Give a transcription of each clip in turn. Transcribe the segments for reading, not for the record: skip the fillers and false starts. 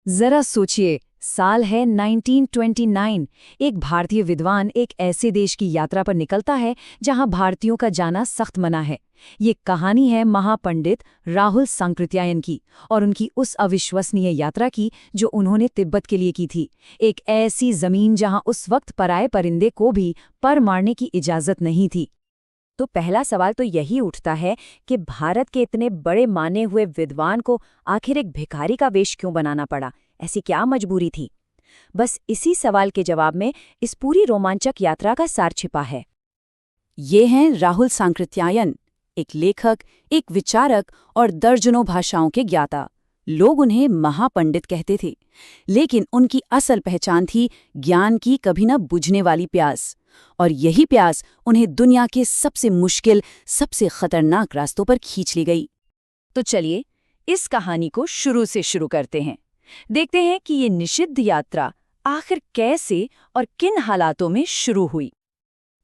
जरा सोचिए, साल है 1929। एक भारतीय विद्वान एक ऐसे देश की यात्रा पर निकलता है जहां भारतीयों का जाना सख्त मना है। ये कहानी है महापंडित राहुल सांकृत्यायन की और उनकी उस अविश्वसनीय यात्रा की जो उन्होंने तिब्बत के लिए की थी। एक ऐसी जमीन जहां उस वक्त पराये परिंदे को भी पर मारने की इजाजत नहीं थी। तो पहला सवाल तो यही उठता है कि भारत के इतने बड़े माने हुए विद्वान को आखिर एक भिखारी का वेश क्यों बनाना पड़ा? ऐसी क्या मजबूरी थी? बस इसी सवाल के जवाब में इस पूरी रोमांचक यात्रा का सार छिपा है। ये हैं राहुल सांकृत्यायन, एक लेखक, एक विचारक और दर्जनों भाषाओं के ज्ञाता। लोग उन्हें महापंडित कहते थे, लेकिन उनकी असल पहचान थी ज्ञान की कभी न बुझने वाली प्यास। और यही प्यास उन्हें दुनिया के सबसे मुश्किल, सबसे खतरनाक रास्तों पर खींच ली गई। तो चलिए इस कहानी को शुरू से शुरू करते हैं। देखते हैं कि ये निषिद्ध यात्रा आखिर कैसे और किन हालातों में शुरू हुई।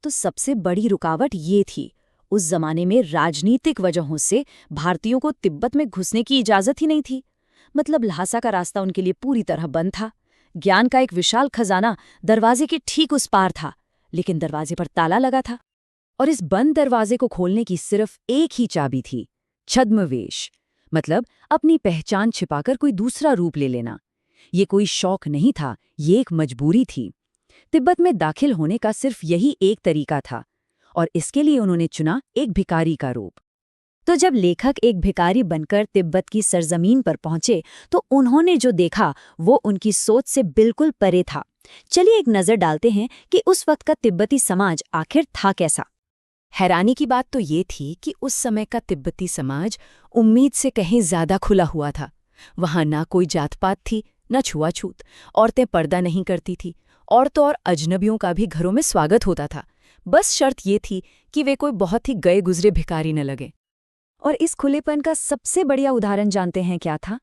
तो सबसे बड़ी रुकावट ये थी, उस जमाने में राजनीतिक वजहों से भारतीयों को तिब्बत में घुसने की इजाजत ही नहीं थी। मतलब ल्हासा का रास्ता उनके लिए पूरी तरह बंद था। ज्ञान का एक विशाल खजाना दरवाजे के ठीक उस पार था, लेकिन दरवाजे पर ताला लगा था। और इस बंद दरवाजे को खोलने की सिर्फ एक ही चाबी थी, छद्मवेश। मतलब अपनी पहचान छिपाकर कोई दूसरा रूप ले लेना। ये कोई शौक नहीं था, ये एक मजबूरी थी। तिब्बत में दाखिल होने का सिर्फ यही एक तरीका था, और इसके लिए उन्होंने चुना एक भिखारी का रूप। तो जब लेखक एक भिखारी बनकर तिब्बत की सरजमीन पर पहुंचे तो उन्होंने जो देखा वो उनकी सोच से बिल्कुल परे था। चलिए एक नज़र डालते हैं कि उस वक्त का तिब्बती समाज आखिर था कैसा। हैरानी की बात तो ये थी कि उस समय का तिब्बती समाज उम्मीद से कहीं ज्यादा खुला हुआ था। वहां ना कोई जात पात थी, न छुआछूत। औरतें पर्दा नहीं करती थी। औरतों और अजनबियों का भी घरों में स्वागत होता था। बस शर्त ये थी कि वे कोई बहुत ही गए गुजरे भिखारी न लगे। और इस खुलेपन का सबसे बढ़िया उदाहरण जानते हैं क्या था?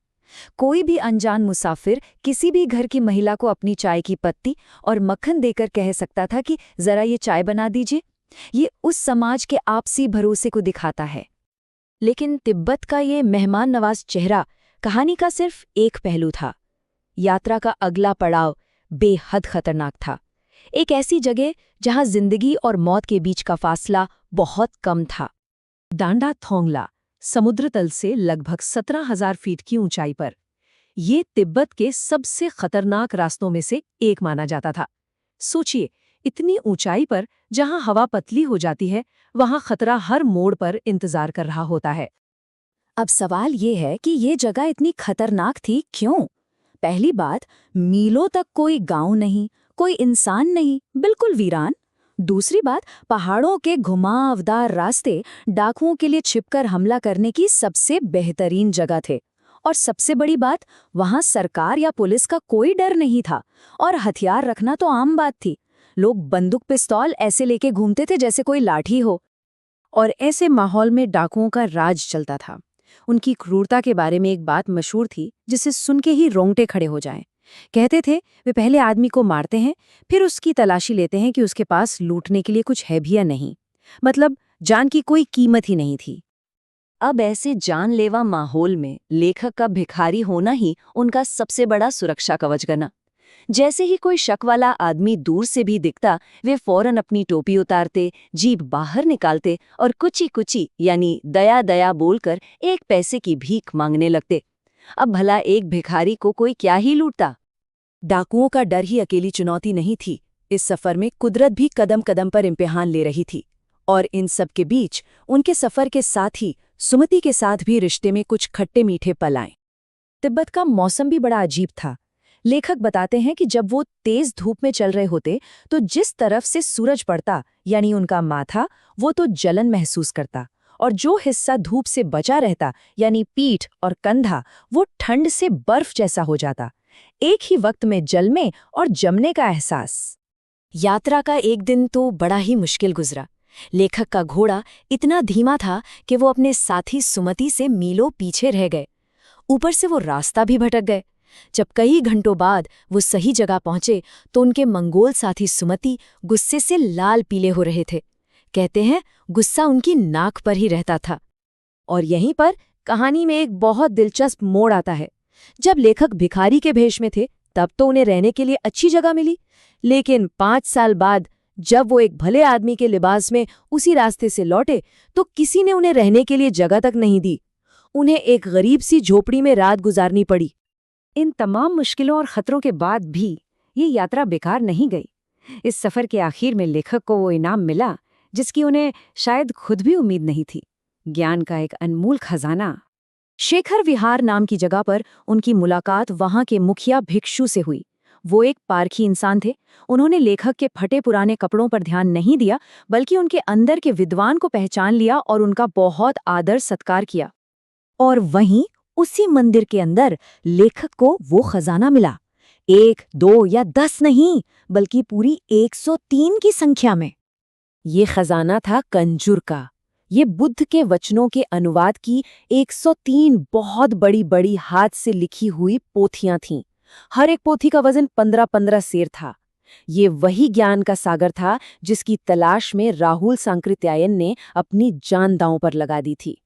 कोई भी अनजान मुसाफिर किसी भी घर की महिला को अपनी चाय की पत्ती और मक्खन देकर कह सकता था कि जरा ये चाय बना दीजिए। ये उस समाज के आपसी भरोसे को दिखाता है। लेकिन तिब्बत का ये मेहमान नवाज चेहरा कहानी का सिर्फ एक पहलू था। यात्रा का अगला पड़ाव बेहद खतरनाक था। एक ऐसी जगह जहां जिंदगी और मौत के बीच का फासला बहुत कम था। डांडा थोंगला, समुद्र तल से लगभग 17,000 फीट की ऊंचाई पर। ये तिब्बत के सबसे खतरनाक रास्तों में से एक माना जाता था। सोचिए, इतनी ऊंचाई पर जहां हवा पतली हो जाती है, वहां खतरा हर मोड़ पर इंतजार कर रहा होता है। अब सवाल ये है कि ये जगह इतनी खतरनाक थी क्यों? पहली बात, मीलों तक कोई गांव नहीं, कोई इंसान नहीं, बिल्कुल वीरान। दूसरी बात, पहाड़ों के घुमावदार रास्ते डाकुओं के लिए छिपकर हमला करने की सबसे बेहतरीन जगह थे। और सबसे बड़ी बात, वहां सरकार या पुलिस का कोई डर नहीं था और हथियार रखना तो आम बात थी। लोग बंदूक पिस्तौल ऐसे लेके घूमते थे जैसे कोई लाठी हो। और ऐसे माहौल में डाकुओं का राज चलता था। उनकी क्रूरता के बारे में एक बात मशहूर थी जिसे सुन के ही रोंगटे खड़े हो जाएं। कहते थे वे पहले आदमी को मारते हैं, फिर उसकी तलाशी लेते हैं कि उसके पास लूटने के लिए कुछ है भी या नहीं। मतलब जान की कोई कीमत ही नहीं थी। अब ऐसे जानलेवा माहौल में लेखक का भिखारी होना ही उनका सबसे बड़ा सुरक्षा कवच बना। जैसे ही कोई शक वाला आदमी दूर से भी दिखता, वे फौरन अपनी टोपी उतारते, जीभ बाहर निकालते और कुची कुची यानी दया दया बोलकर 1 पैसे की भीख मांगने लगते। अब भला एक भिखारी को कोई क्या ही लूटता? डाकुओं का डर ही अकेली चुनौती नहीं थी। इस सफर में कुदरत भी कदम कदम पर इम्तिहान ले रही थी। और इन सब के बीच उनके सफर के साथ ही सुमति के साथ भी रिश्ते में कुछ खट्टे मीठे पल आए। तिब्बत का मौसम भी बड़ा अजीब था। लेखक बताते हैं कि जब वो तेज धूप में चल रहे होते तो जिस तरफ से सूरज पड़ता यानी उनका माथा, वो तो जलन महसूस करता, और जो हिस्सा धूप से बचा रहता यानी पीठ और कंधा, वो ठंड से बर्फ जैसा हो जाता। एक ही वक्त में जलने और जमने का एहसास। यात्रा का एक दिन तो बड़ा ही मुश्किल गुजरा। लेखक का घोड़ा इतना धीमा था कि वो अपने साथी सुमति से मीलों पीछे रह गए। ऊपर से वो रास्ता भी भटक गए। जब कई घंटों बाद वो सही जगह पहुंचे तो उनके मंगोल साथी सुमति गुस्से से लाल पीले हो रहे थे। कहते हैं गुस्सा उनकी नाक पर ही रहता था। और यहीं पर कहानी में एक बहुत दिलचस्प मोड़ आता है। जब लेखक भिखारी के भेष में थे तब तो उन्हें रहने के लिए अच्छी जगह मिली, लेकिन 5 साल बाद जब वो एक भले आदमी के लिबास में उसी रास्ते से लौटे तो किसी ने उन्हें रहने के लिए जगह तक नहीं दी। उन्हें एक गरीब सी झोपड़ी में रात गुजारनी पड़ी। इन तमाम मुश्किलों और खतरों के बाद भी ये यात्रा बेकार नहीं गई। इस सफर के आखिर में लेखक को वो इनाम मिला जिसकी उन्हें शायद खुद भी उम्मीद नहीं थी, ज्ञान का एक अनमोल खजाना। शेखर विहार नाम की जगह पर उनकी मुलाकात वहां के मुखिया भिक्षु से हुई। वो एक पारखी इंसान थे। उन्होंने लेखक के फटे पुराने कपड़ों पर ध्यान नहीं दिया, बल्कि उनके अंदर के विद्वान को पहचान लिया और उनका बहुत आदर सत्कार किया। और वहीं उसी मंदिर के अंदर लेखक को वो खजाना मिला, 1, 2 या 10 नहीं, बल्कि पूरी 103 की संख्या में। ये खजाना था कंजूर का। ये बुद्ध के वचनों के अनुवाद की 103 बहुत बड़ी हाथ से लिखी हुई पोथियां थीं। हर एक पोथी का वजन 15-15 सेर था। ये वही ज्ञान का सागर था जिसकी तलाश में राहुल सांकृत्यायन ने अपनी जान दांव पर लगा दी थी।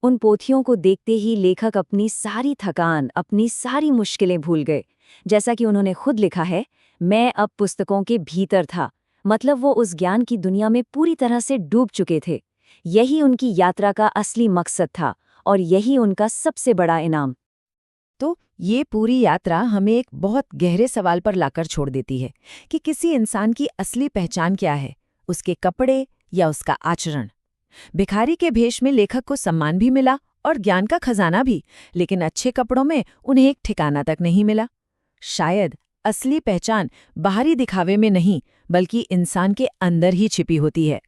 उन पोथियों को देखते ही लेखक अपनी सारी थकान, अपनी सारी मुश्किलें भूल गए। जैसा कि उन्होंने खुद लिखा है, मैं अब पुस्तकों के भीतर था। मतलब वो उस ज्ञान की दुनिया में पूरी तरह से डूब चुके थे। यही उनकी यात्रा का असली मकसद था और यही उनका सबसे बड़ा इनाम। तो ये पूरी यात्रा हमें एक बहुत गहरे सवाल पर लाकर छोड़ देती है कि किसी इंसान की असली पहचान क्या है, उसके कपड़े या उसका आचरण। भिखारी के भेष में लेखक को सम्मान भी मिला और ज्ञान का खजाना भी, लेकिन अच्छे कपड़ों में उन्हें एक ठिकाना तक नहीं मिला। शायद असली पहचान बाहरी दिखावे में नहीं, बल्कि इंसान के अंदर ही छिपी होती है।